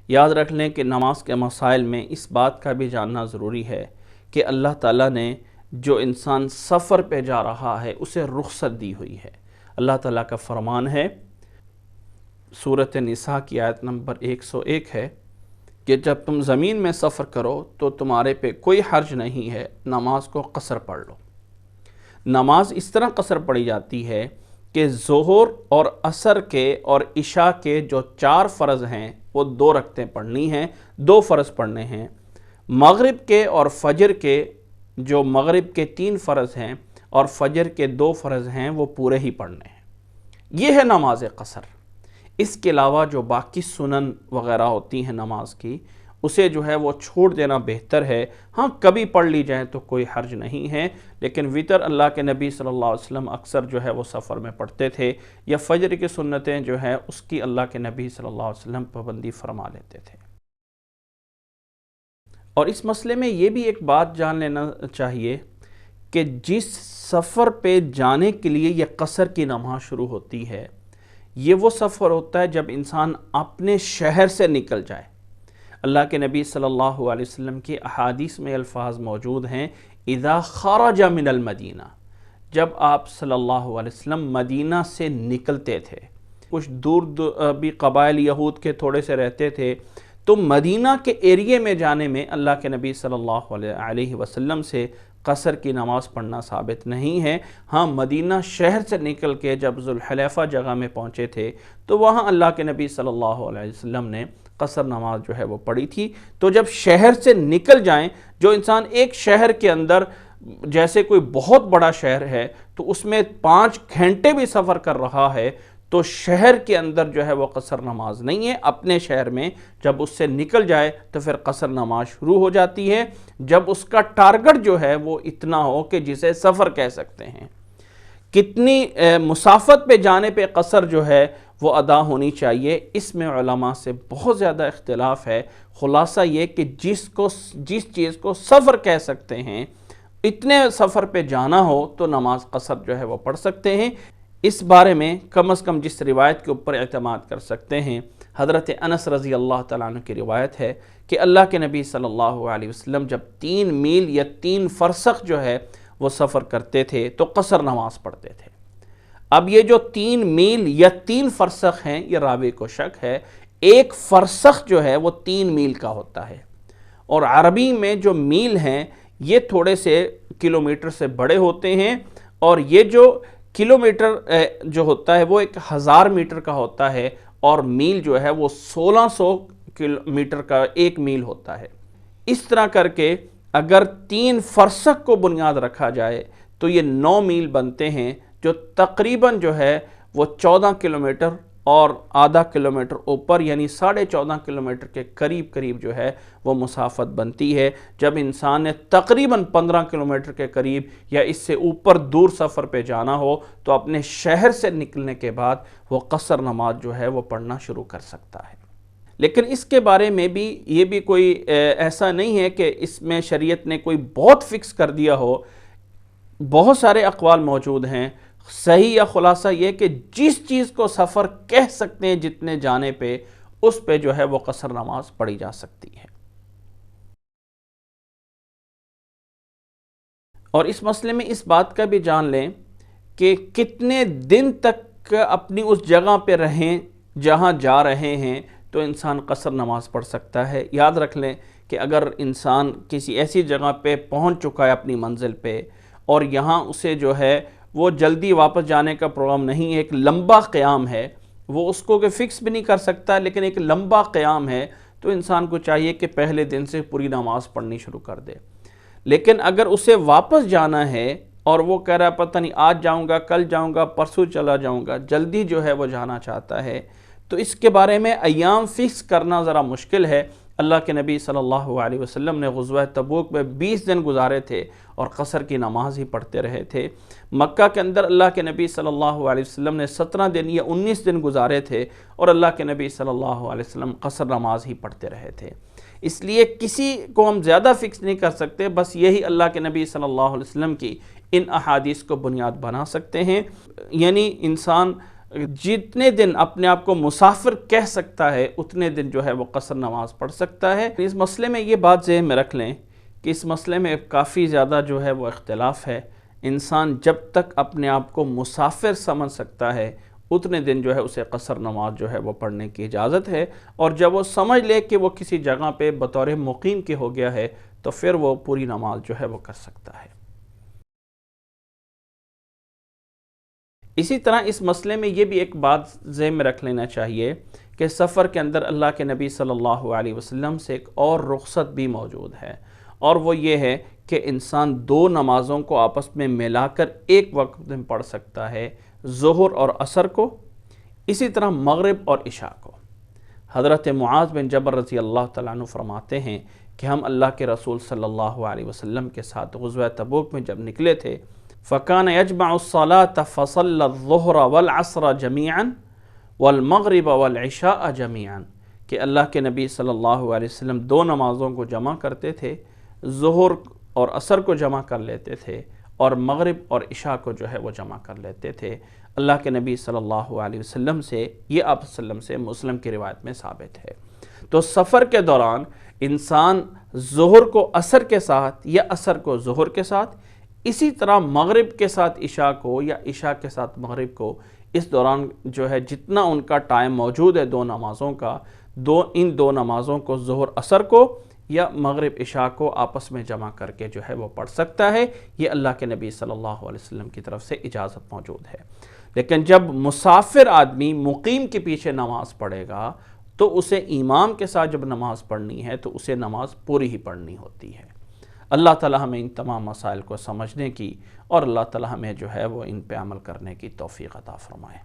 یاد رکھ لیں کہ نماز کے مسائل میں اس بات کا بھی جاننا ضروری ہے کہ اللہ تعالیٰ نے جو انسان سفر پہ جا رہا ہے اسے رخصت دی ہوئی ہے۔ اللہ تعالیٰ کا فرمان ہے، سورۃ نساء کی آیت نمبر 101 ہے کہ جب تم زمین میں سفر کرو تو تمہارے پہ کوئی حرج نہیں ہے، نماز کو قصر پڑھ لو۔ نماز اس طرح قصر پڑھی جاتی ہے کہ ظہر اور عصر کے اور عشاء کے جو 4 فرض ہیں وہ 2 رکعتیں پڑھنی ہیں، 2 فرض پڑھنے ہیں۔ مغرب کے اور فجر کے جو مغرب کے 3 فرض ہیں اور فجر کے 2 فرض ہیں وہ پورے ہی پڑھنے ہیں۔ یہ ہے نماز قصر۔ اس کے علاوہ جو باقی سنن وغیرہ ہوتی ہیں نماز کی، اسے جو ہے وہ چھوڑ دینا بہتر ہے۔ ہاں کبھی پڑھ لی جائیں تو کوئی حرج نہیں ہے، لیکن وتر اللہ کے نبی صلی اللہ علیہ وسلم اکثر جو ہے وہ سفر میں پڑھتے تھے، یا فجر کی سنتیں جو ہے اس کی اللہ کے نبی صلی اللہ علیہ وسلم پابندی فرما لیتے تھے۔ اور اس مسئلے میں یہ بھی ایک بات جان لینا چاہیے کہ جس سفر پہ جانے کے لیے یہ قصر کی نماز شروع ہوتی ہے، یہ وہ سفر ہوتا ہے جب انسان اپنے شہر سے نکل جائے۔ اللہ کے نبی صلی اللہ علیہ وسلم کی احادیث میں الفاظ موجود ہیں، اذا خرج من المدینہ، جب آپ صلی اللہ علیہ وسلم مدینہ سے نکلتے تھے۔ کچھ دور بھی قبائل یہود کے تھوڑے سے رہتے تھے، تو مدینہ کے ایریے میں جانے میں اللہ کے نبی صلی اللہ علیہ وسلم سے قصر کی نماز پڑھنا ثابت نہیں ہے۔ ہاں مدینہ شہر سے نکل کے جب ذوالحلیفہ جگہ میں پہنچے تھے تو وہاں اللہ کے نبی صلی اللہ علیہ وسلم نے قصر نماز جو ہے وہ پڑھی تھی۔ تو جب شہر سے نکل جائیں، جو انسان ایک شہر کے اندر، جیسے کوئی بہت بڑا شہر ہے تو اس میں 5 گھنٹے بھی سفر کر رہا ہے، تو شہر کے اندر جو ہے وہ قصر نماز نہیں ہے۔ اپنے شہر میں جب اس سے نکل جائے تو پھر قصر نماز شروع ہو جاتی ہے، جب اس کا ٹارگٹ جو ہے وہ اتنا ہو کہ جسے سفر کہہ سکتے ہیں۔ کتنی مسافت پہ جانے پہ قصر جو ہے وہ ادا ہونی چاہیے، اس میں علماء سے بہت زیادہ اختلاف ہے۔ خلاصہ یہ کہ جس چیز کو سفر کہہ سکتے ہیں، اتنے سفر پہ جانا ہو تو نماز قصر جو ہے وہ پڑھ سکتے ہیں۔ اس بارے میں کم از کم جس روایت کے اوپر اعتماد کر سکتے ہیں، حضرت انس رضی اللہ تعالیٰ عنہ کی روایت ہے کہ اللہ کے نبی صلی اللہ علیہ وسلم جب 3 میل یا 3 فرسخ جو ہے وہ سفر کرتے تھے تو قصر نماز پڑھتے تھے۔ اب یہ جو 3 میل یا 3 فرسخ ہیں، یہ راوی کو شک ہے۔ 1 فرسخ جو ہے وہ 3 میل کا ہوتا ہے، اور عربی میں جو میل ہیں یہ تھوڑے سے کلومیٹر سے بڑے ہوتے ہیں، اور یہ جو کلومیٹر جو ہوتا ہے وہ 1000 میٹر کا ہوتا ہے، اور میل جو ہے وہ 1600 کلومیٹر کا 1 میل ہوتا ہے۔ اس طرح کر کے اگر 3 فرسخ کو بنیاد رکھا جائے تو یہ 9 میل بنتے ہیں، جو تقریباً جو ہے وہ 14 کلومیٹر اور آدھا کلومیٹر اوپر، یعنی 14.5 کلومیٹر کے قریب جو ہے وہ مسافت بنتی ہے۔ جب انسان نے تقریباً 15 کلومیٹر کے قریب یا اس سے اوپر دور سفر پہ جانا ہو تو اپنے شہر سے نکلنے کے بعد وہ قصر نماز جو ہے وہ پڑھنا شروع کر سکتا ہے۔ لیکن اس کے بارے میں بھی یہ بھی کوئی ایسا نہیں ہے کہ اس میں شریعت نے کوئی بہت فکس کر دیا ہو، بہت سارے اقوال موجود ہیں۔ صحیح یا خلاصہ یہ کہ جس چیز کو سفر کہہ سکتے ہیں جتنے جانے پہ، اس پہ جو ہے وہ قصر نماز پڑھی جا سکتی ہے۔ اور اس مسئلے میں اس بات کا بھی جان لیں کہ کتنے دن تک اپنی اس جگہ پہ رہیں جہاں جا رہے ہیں تو انسان قصر نماز پڑھ سکتا ہے۔ یاد رکھ لیں کہ اگر انسان کسی ایسی جگہ پہ پہنچ چکا ہے اپنی منزل پہ، اور یہاں اسے جو ہے وہ جلدی واپس جانے کا پروگرام نہیں ہے، ایک لمبا قیام ہے، وہ اس کو کہ فکس بھی نہیں کر سکتا، لیکن ایک لمبا قیام ہے، تو انسان کو چاہیے کہ پہلے دن سے پوری نماز پڑھنی شروع کر دے۔ لیکن اگر اسے واپس جانا ہے اور وہ کہہ رہا ہے پتہ نہیں آج جاؤں گا، کل جاؤں گا، پرسوں چلا جاؤں گا، جلدی جو ہے وہ جانا چاہتا ہے، تو اس کے بارے میں ایام فکس کرنا ذرا مشکل ہے۔ اللہ کے نبی صلی اللہ علیہ وسلم نے غزوہ تبوک میں 20 دن گزارے تھے اور قصر کی نماز ہی پڑھتے رہے تھے۔ مکہ کے اندر اللہ کے نبی صلی اللہ علیہ وسلم نے 17 دن یا 19 دن گزارے تھے اور اللہ کے نبی صلی اللہ علیہ وسلم قصر نماز ہی پڑھتے رہے تھے۔ اس لیے کسی کو ہم زیادہ فکس نہیں کر سکتے، بس یہی اللہ کے نبی صلی اللہ علیہ وسلم کی ان احادیث کو بنیاد بنا سکتے ہیں۔ یعنی انسان جتنے دن اپنے آپ کو مسافر کہہ سکتا ہے اتنے دن جو ہے وہ قصر نماز پڑھ سکتا ہے۔ اس مسئلے میں یہ بات ذہن میں رکھ لیں کہ اس مسئلے میں کافی زیادہ جو ہے وہ اختلاف ہے۔ انسان جب تک اپنے آپ کو مسافر سمجھ سکتا ہے اتنے دن جو ہے اسے قصر نماز جو ہے وہ پڑھنے کی اجازت ہے، اور جب وہ سمجھ لے کہ وہ کسی جگہ پہ بطور مقیم کے ہو گیا ہے تو پھر وہ پوری نماز جو ہے وہ کر سکتا ہے۔ اسی طرح اس مسئلے میں یہ بھی ایک بات ذہن میں رکھ لینا چاہیے کہ سفر کے اندر اللہ کے نبی صلی اللہ علیہ وسلم سے ایک اور رخصت بھی موجود ہے، اور وہ یہ ہے کہ انسان دو نمازوں کو آپس میں ملا کر ایک وقت میں پڑھ سکتا ہے، ظہر اور عصر کو، اسی طرح مغرب اور عشاء کو۔ حضرت معاذ بن جبل رضی اللہ تعالیٰ عنہ فرماتے ہیں کہ ہم اللہ کے رسول صلی اللہ علیہ وسلم کے ساتھ غزوہ تبوک میں جب نکلے تھے، فَكَانَ يَجْمَعُ الصَّلَاةَ فَصَلَّ الظُّهْرَ وَالْعَصْرَ جَمِيعًا وَالْمَغْرِبَ وَالْعِشَاءَ جَمِيعًا، کہ اللہ کے نبی صلی اللہ علیہ وسلم دو نمازوں کو جمع کرتے تھے، ظہر اور عصر کو جمع کر لیتے تھے، اور مغرب اور عشاء کو جو ہے وہ جمع کر لیتے تھے۔ اللہ کے نبی صلی اللہ علیہ وسلم سے یہ آپ وسلم سے مسلم کی روایت میں ثابت ہے۔ تو سفر کے دوران انسان ظہر کو عصر کے ساتھ یا عصر کو ظہر کے ساتھ، اسی طرح مغرب کے ساتھ عشاء کو یا عشاء کے ساتھ مغرب کو، اس دوران جو ہے جتنا ان کا ٹائم موجود ہے دو نمازوں کا، ان دو نمازوں کو ظہر عصر کو یا مغرب عشاء کو آپس میں جمع کر کے جو ہے وہ پڑھ سکتا ہے۔ یہ اللہ کے نبی صلی اللہ علیہ وسلم کی طرف سے اجازت موجود ہے۔ لیکن جب مسافر آدمی مقیم کے پیچھے نماز پڑھے گا تو اسے امام کے ساتھ جب نماز پڑھنی ہے تو اسے نماز پوری ہی پڑھنی ہوتی ہے۔ اللہ تعالی ہمیں ان تمام مسائل کو سمجھنے کی اور اللہ تعالی ہمیں جو ہے وہ ان پہ عمل کرنے کی توفیق عطا فرمائے۔